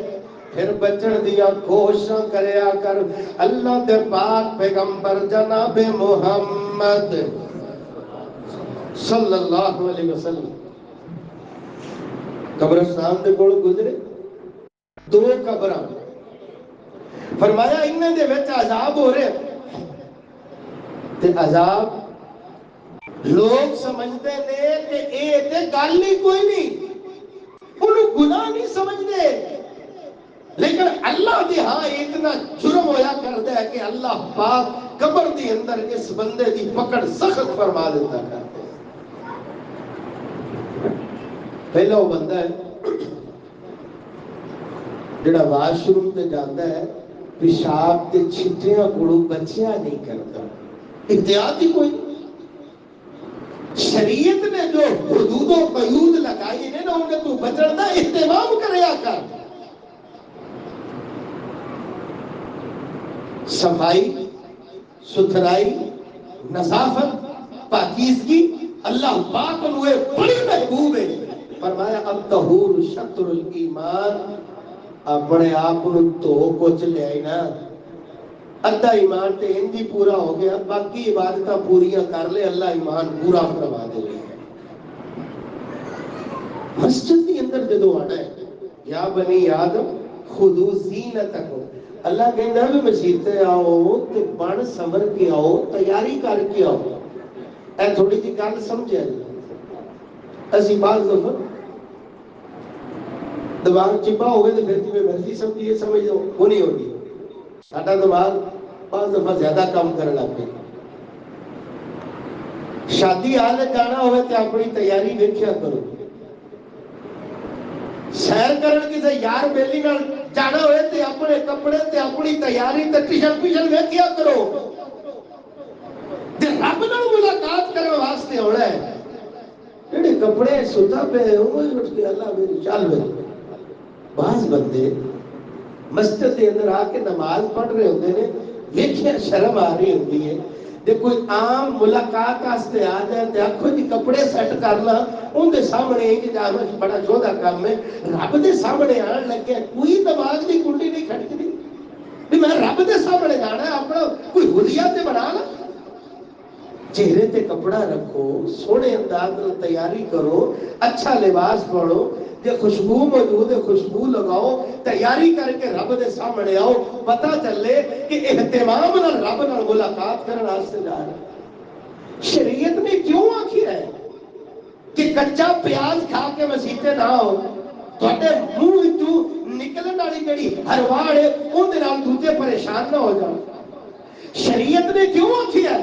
پھر بچن دیا کوششاں کریا کر اللہ دے پاک پیغمبر جناب محمد صلی اللہ علیہ وسلم قبرستان دے کول گزرے دو قبراں فرمایا انہاں دے وچ عذاب ہو رہے تے عذاب لوگ سمجھتے نے کہ اے تے گل ہی کوئی نہیں انہوں گناہ نہیں سمجھتے لیکن اللہ دی ہاں اتنا جرم ہویا کرتا ہے کہ اللہ پاک قبر دی اندر اس بندے دی پکڑ سخت فرما دیتا ہے پہلا وہ بندہ ہے جڑا واش روم تے جاتا ہے پیشاب تے چھٹیاں کوڑو بچیاں نہیں کرتا احتیاط ہی کوئی شریعت نے جو حدود و قیود لگائی نے نا انہیں تو بچن دا اہتمام کریا کر صفائی ستھرائی نظافت پاکیزگی اللہ پاک انہیں بڑی محبوب ہے فرمایا الطہور شطر الایمان اپنے آپ تو کچھ لے آئی نا ادھا ایمان تے ہندی پورا ہو گیا باقی عبادتہ پوریاں کر لے اللہ ایمان پورا فرما دے مسجد کے اندر جدو آنا ہے یا بنی آدم خودو زینتکم اللہ کہنا بھی مسجدیں آؤ تے بن سمر کے آؤ تیاری کر کے آؤ اے تھوڑی جی گل سمجھے اسی بعض دفعہ دماغ چپا ہو گئے تو پھر تمہیں مرضی سمجھیے سمجھ دو وہ نہیں ہوگی ساڈا دماغ بعض دفعہ زیادہ کام کرنے لگ پے شادی حال جانا ہوئے تو اپنی تیاری دیکھیا کرو سیر کرن کسی یار بیلی نال جانا ہوئے تو اپنے کپڑے تے اپنی تیاری تے ٹیشن پیشن دیکھیا کرو تے رب نال ملاقات کرنے واسطے ہونا ہے جڑے کپڑے ستا پہ وہ اٹھ کے اللہ میری چل وے بعض بندے مسجد کے اندر آ کے نماز پڑھ رہے ہوتے ہیں ویکھیا شرم آ رہی ہوتی ہے جب کوئی عام ملاقات واسطے آ جائے تو آخو جی کپڑے سیٹ کرنا ان دے سامنے ایک جانا بڑا چوہدا کام ہے رب دے سامنے آن لگے کوئی دماغ دی کنڈی نہیں کھڑکتی بھی میں رب دے سامنے جانا ہے اپنا کوئی حلیہ تے بنا لا چہرے تے کپڑا رکھو سونے انداز میں تیاری کرو اچھا لباس پڑھو جے خوشبو موجود ہے خوشبو لگاؤ تیاری کر کے رب دے سامنے آؤ پتہ چلے کہ اہتمام نال رب نال ملاقات کرنے واسطے جا رہے شریعت نے کیوں آکھی ہے کہ کچا پیاز کھا کے مسیتے نہ ہو تھوڑے منہ وچوں نکلن والی جڑی ہرواڑ ہے اون دے نال دوجے پریشان نہ ہو جاؤ شریعت نے کیوں آکھی ہے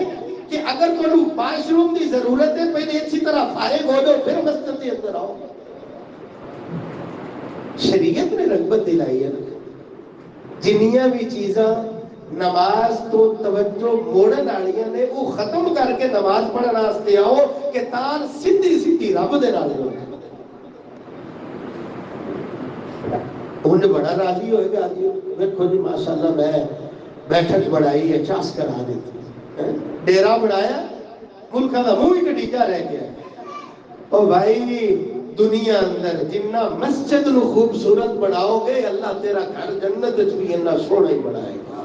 کہ اگر کوئی واش روم کی ضرورت ہے پہلے اچھی طرح فارغ ہو جاؤ پھر مسجد کے اندر آؤ شریعت نے رغبت دلائی ہے جنیاں بھی چیزاں نماز تو توجہ موڑن والیاں نے وہ ختم کر کے نماز پڑھنے واسطے آؤ کہ تال سیدھی سیدھی رب دے نال ہو ان بڑا راضی ہوئے گا دیکھو جی ماشاءاللہ میں بیٹھک بڑھائی ہے چاس کرا دیتی ڈیرا بڑھایا ملکہ دا منہ ہی کٹیجا رہ گیا او بھائی دنیا اندر جنہ مسجد نو خوبصورت بناؤ گے اللہ تیرا گھر جنت بھی اتنا سونا ہی بنائے گا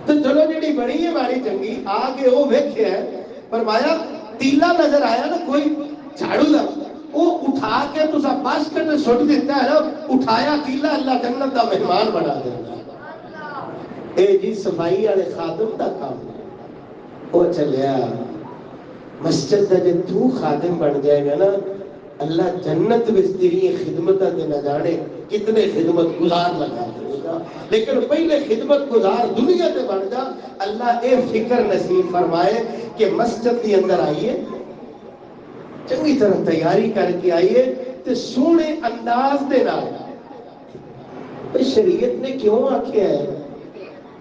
تو چلو جڑی بڑی ہے ماری چنگی آگے وہ ویکھیا ہے فرمایا تیلا نظر آیا نا کوئی جھاڑو دا وہ اٹھا کے تسا باسکٹ سٹ دیتا ہے نا اٹھایا تیلا اللہ جنت دا مہمان بنا دیتا اے جی صفائی والے خادم دا کام ہے وہ چلیا مسجد دا جے تو خادم بن جائے گا نا اللہ جنت میں تیری خدمت دے نہ جانے کتنے خدمت گزار لگا دے گا لیکن پہلے خدمت گزار دنیا تے بن جا اللہ اے فکر نصیب فرمائے کہ مسجد کے اندر آئیے چنگی طرح تیاری کر کے آئیے تے سونے انداز دے نال. شریعت نے کیوں آکھیا ہے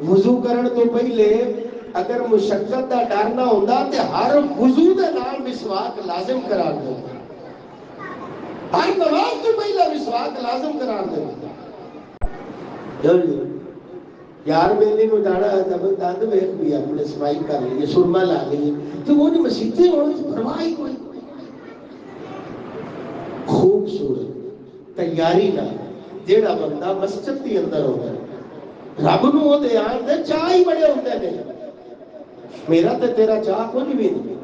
وضو کرن تو پہلے اگر مشقت دا ڈر نہ ہوندا تے ہر وضو دے نال مسواک لازم قرار دیندا. ہر نماز تو پہلے مسواک لازم قرار دیندا. یار میلے کو جانا ہے جب دند ویکھ بھی اپنے صفائی کر لیے سرما لا لیے تو وہ جو مسیطے ہونے سے پرواہ ہی کوئی. خوبصورت تیاری نہ جیڑا بندہ مسجد کے اندر ہوگا رب نو وہ دے آن دے چاہ ہی بڑے ہوندے نے. میرا تے تیرا چاہ کچھ بھی نہیں.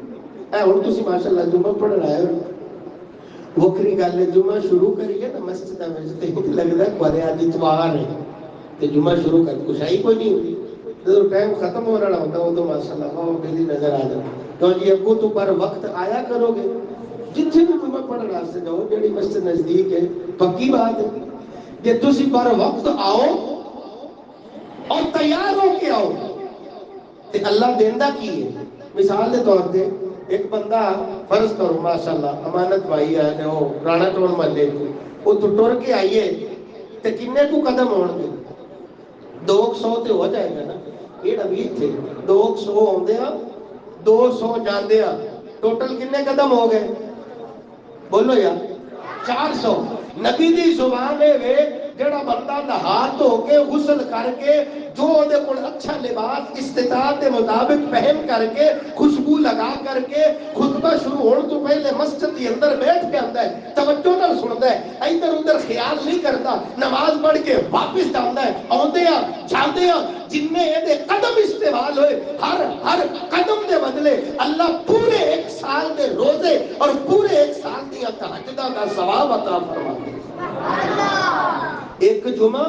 اے ہن تسی ماشاءاللہ جمعہ پڑھ رہے ہو وکری گل ہے جمعہ شروع کریے نا مسجد وچ تے لگدا ہے کوئی اج اتوار ہے تے جمعہ شروع کر کچھ ہی کوئی نہیں ہوتی. جب ٹائم ختم ہو رہا ہوتا وہ تو ماشاءاللہ وہ میری نظر آ جائے تو جی ابو تو پر وقت آیا کرو گے جتنے بھی جمعہ پڑھنے واسطے جاؤ جیڑی مسجد نزدیک ہے پکی بات ہے کہ تسی پر وقت آؤ اور تیار ہو کے آؤ تے اللہ دیندا کی ہے. مثال دے طور پہ ایک بندہ فرض کرو ماشاءاللہ امانت بھائی ہے وہ رانا ٹول محلے وہ تو ٹر کے آئیے تے کنے کو قدم ہون گے 200 تے ہو جائے گا نا. یہ نبی تھے 200 ہوندے ہیں 200 جاندے ہیں ٹوٹل کنے قدم ہو گئے بولو یار 400. نبی دی زبان ہے جڑا بندہ نہا دھو کے غسل کر کے جو دے کول اچھا لباس استطاعت کے مطابق پہن کر کے خوشبو لگا کر کے خطبہ شروع ہونے تو پہلے مسجد کے اندر بیٹھ کے آتا ہے توجہ نال سنتا ہے ادھر ادھر خیال نہیں کرتا نماز پڑھ کے واپس جاتا ہے آتے ہیں جاتے ہیں جن دے قدم استعمال ہوئے ہر قدم دے بدلے اللہ پورے ایک سال دے روزے اور پورے ایک سال دیا تہجداں دا ثواب عطا فرماتا ہے. ایک جمعہ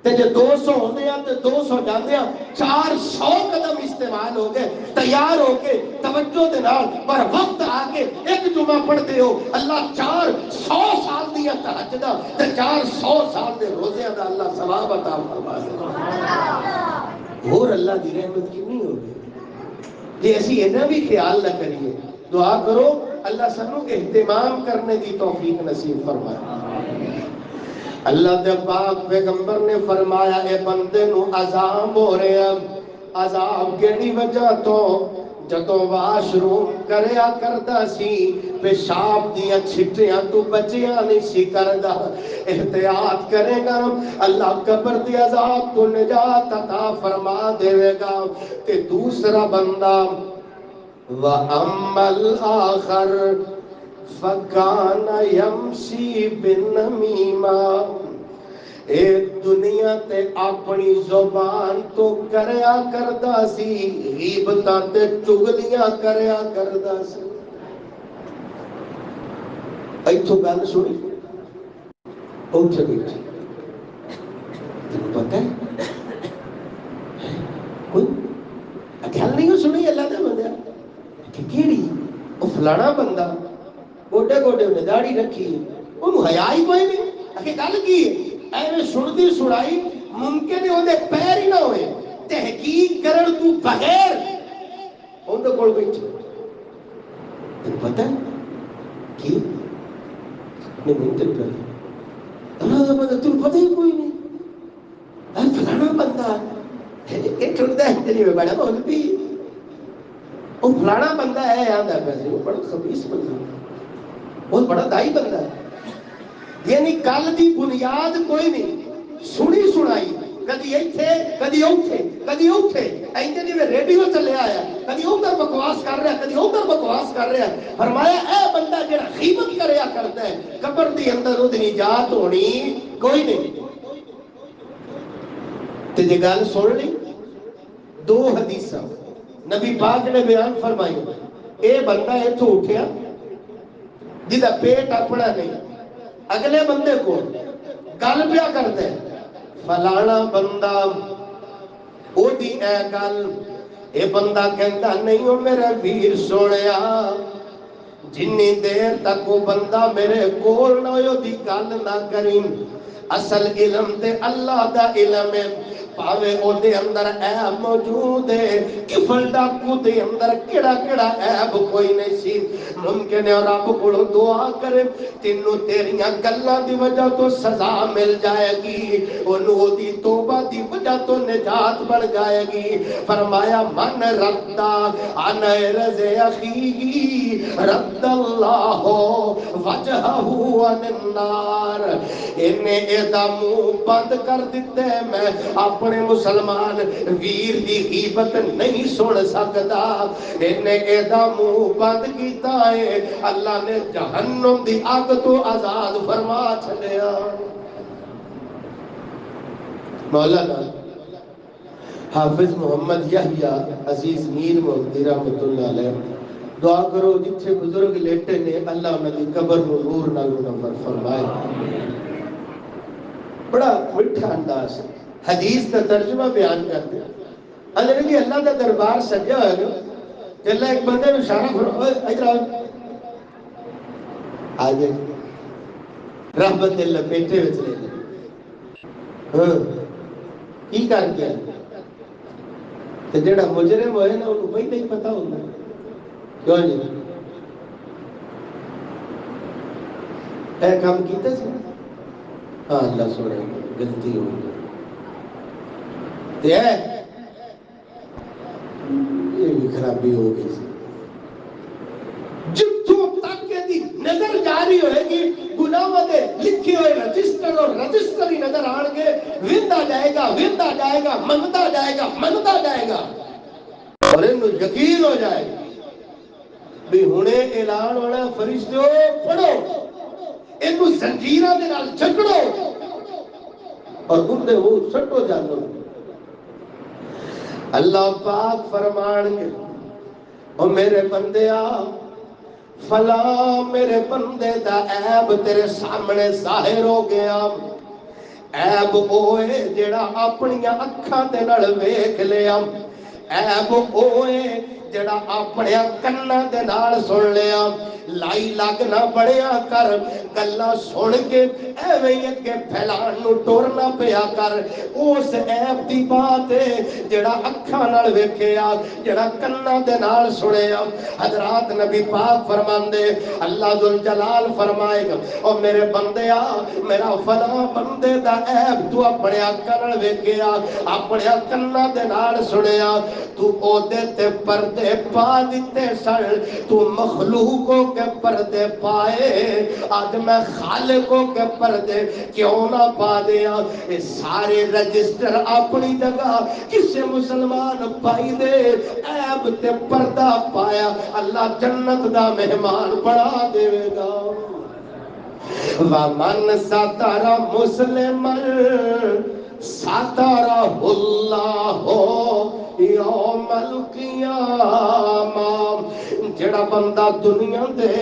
تے جو 200 ہوندے ہیں تے 200 جاندے ہیں 400 قدم استعمال ہو گئے تیار ہو کے توجہ دے نال پر وقت آ کے ایک جمعہ پڑھتے ہو اللہ 400 سال دیا تہجداں تے 400 سال دے روزے دا اللہ ثواب عطا فرمائے. اور اللہ دی رحمت کتنی ہوگی جی ایسی اینا بھی خیال نہ کریے. دعا کرو اللہ سنو اہتمام کرنے دی توفیق نصیب فرمائے. اللہ دے پاک پیغمبر نے فرمایا اے بندے نو عذاب ہو رہے ہیں. عذاب کیڑی وجہ تو جدوں واش روم کریا کردا سی پیشاب دیاں چھٹیاں تو بچیاں نہیں سی کردا. احتیاط کرے گا اللہ قبر دی عذاب تو نجات عطا فرما دے گا. تے دوسرا بندہ وَأَمَّا الْآخَرُ فَكَانَ يَمْشِي بِالنَّمِيمَةِ ایک دنیا تے اپنی زبان تو کریا کردا سی غیبتاں تے چغلیاں کریا کردا سی. ایتھوں گل سنی اوتھے بیٹھی تینوں پتہ ہے کوئی گل نہیں سنی اللہ دے بندے کہ کیڑی وہ فلانا بندہ گوڈے گوڈے انہیں داڑھی رکھی انہوں حیا ہی کوئی نہیں. کہ گل کی ایویں سنتی سنائی ممکن ہے وہ پیر ہی نہ ہوئے تحقیق کرن تو بغیر اندر کول بیٹھے تین پتہ ہے کی نہیں منتر کر اللہ دا بندہ تین پتہ ہی کوئی نہیں فلانا بندہ ایک ٹھنڈا ہے تیری میں بڑا بہت بھی وہ فلانا بندہ ہے یاد ہے پیسے وہ بڑا خبیث بندہ بہت بڑا دائی بندہ ہے. یعنی کل دی بنیاد کوئی نہیں سنی سنائی کدی ایتھے کدی اوتھے کدی اوتھے ایتھے جی میں ریڈیو چلے آیا کدی ادھر بکواس کر رہا کدی ادھر بکواس کر رہا. فرمایا اے بندہ جڑا غیبت کریا کرتا ہے قبر دی اندر وہ نجات ہونی کوئی نہیں. تے جے گل سن لی دو حدیثاں نبی پاک نے بیان فرمائی. اے بندہ ایتھوں اٹھیا جدا پیٹ اپنا نہیں اگلے بندے کو گل پیا کرتا ہے فلانا بندہ او دی اے گل اے بندہ کہندا نہیں او میرے ویر سونیا جنی دیر تک وہ بندہ میرے کول نہ ہوئے دی گل نہ کریں. اصل علم تے اللہ دا علم ہے پاوے او دے اندر عیب موجود ہے، کفل ڈاکو دے اندر کیڑا کیڑا عیب کوئی نہیں سی، ممکن ہے رب کو دعا کرے تینوں تیریاں گلاں دی وجہ تو سزا مل جائے گی، انہوں دی توبہ دی وجہ تو نجات بن جائے گی۔ فرمایا من ردا عن عرض اخیہ رد اللہ وجہہ عن النار۔ انہیں ایدہ منہ بند کر دیتے میں اپنے مسلمان ویر دی غیبت نہیں سن سکتا، انہیں ایدہ منہ بند کیتا ہے اللہ نے جہنم دی آگ تو آزاد فرما چھلیا۔ مولانا حافظ محمد یحییٰ عزیز میر محمدی رحمت اللہ علیہ دعا کرو جتھے بزرگ لیٹے نے اللہ انہاں دی قبر نو نور نال منور فرمائے۔ بڑا مٹھا انداز حدیث کا ترجمہ بیان کر دیا، اللہ اللہ کا دربار سجا ہے کہ اللہ ایک بندے میں اشارہ فرمائے ادھر آؤ آگے رحمت اللہ پیٹے وچ لے لے کی کر گیا تے جڑا مجرم ہوئے نا انہوں بھائی نہیں پتا ہوتا کیوں جی اے کام کیتا سی ہاں اللہ سوڑے گلتی ہو گئی یہ بھی خرابی ہو گئی سی جتوں تک کے دی نظر جاری ہوئے گی گناہ دے لکھے ہوئے رجسٹر اور رجسٹر ہی نظر آن گے، وندہ جائے گا منتا جائے گا اور انہوں یقین ہو جائے گا بھی ہونے اعلان ہونا فرشتوں پڑھو انہوں زنجیرہ دے نال جھگڑو اور گردے وہ سٹو جانو۔ اللہ پاک فرمان کے او میرے بندے آ فلا میرے بندے دا عیب تیرے سامنے ظاہر ہو گیا، عیب اوے جڑا اپنیاں اکھاں تے نال ویکھ لیا، عیب اوے جڑا اپنے کناں دے نال سن لیا، لائی لگنا بڑیا کر گلا سن کے ایویں اگے پھیلان نو ٹورنا پیا کر، اس عیب دی بات ہے جڑا اکھاں نال ویکھیا جڑا کناں دے نال سنیا۔ حضرات نبی پاک فرماندے اللہ ذو الجلال فرمائے گا او میرے بندیا میرا فلاں بندے دا عیب تو اپنے اکھاں نال ویکھیا اپنے کناں دے نال سنیا، تو او دے تے پردے پا دیتے سن، تو مخلوقوں کے پردے پائے، آج میں خالقوں کے پردے کیوں نہ پا دیا؟ یہ سارے رجسٹر اپنی جگہ کسے مسلمان پائی دے، عیب تے پردہ پایا اللہ جنت دا مہمان بنا دے گا۔ وَمَنْ سَتَرَ مُسْلِمًا سَتَرَهُ اللَّهُ یوم القیامہ۔ جڑا بندہ دنیا دے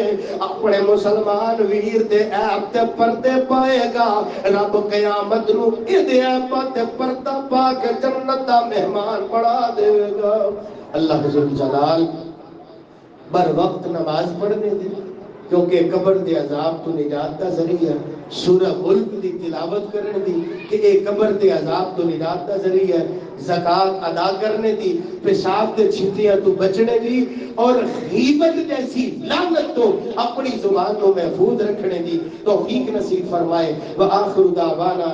اپنے مسلمان ویر دے عیب تے پردے پائے گا، رب قیامت نو ادھے عیب تے پردہ پا کے جنت دا مہمان بنا دے گا۔ اللہ ذو جلال بر وقت نماز پڑھنے دے کیونکہ قبر دے عذاب تو نجات دا ذریعہ، سورہ ملک دی تلاوت کرنے دی کہ اے قبر دے عذاب تو نجات دا ذریعہ، زکاة ادا کرنے دی، پیشاب دے چھٹیاں تو بچنے دی، اور غیبت جیسی لعنت تو اپنی زبان کو محفوظ رکھنے دی توفیق نصیب فرمائے۔ وآخر دعوانا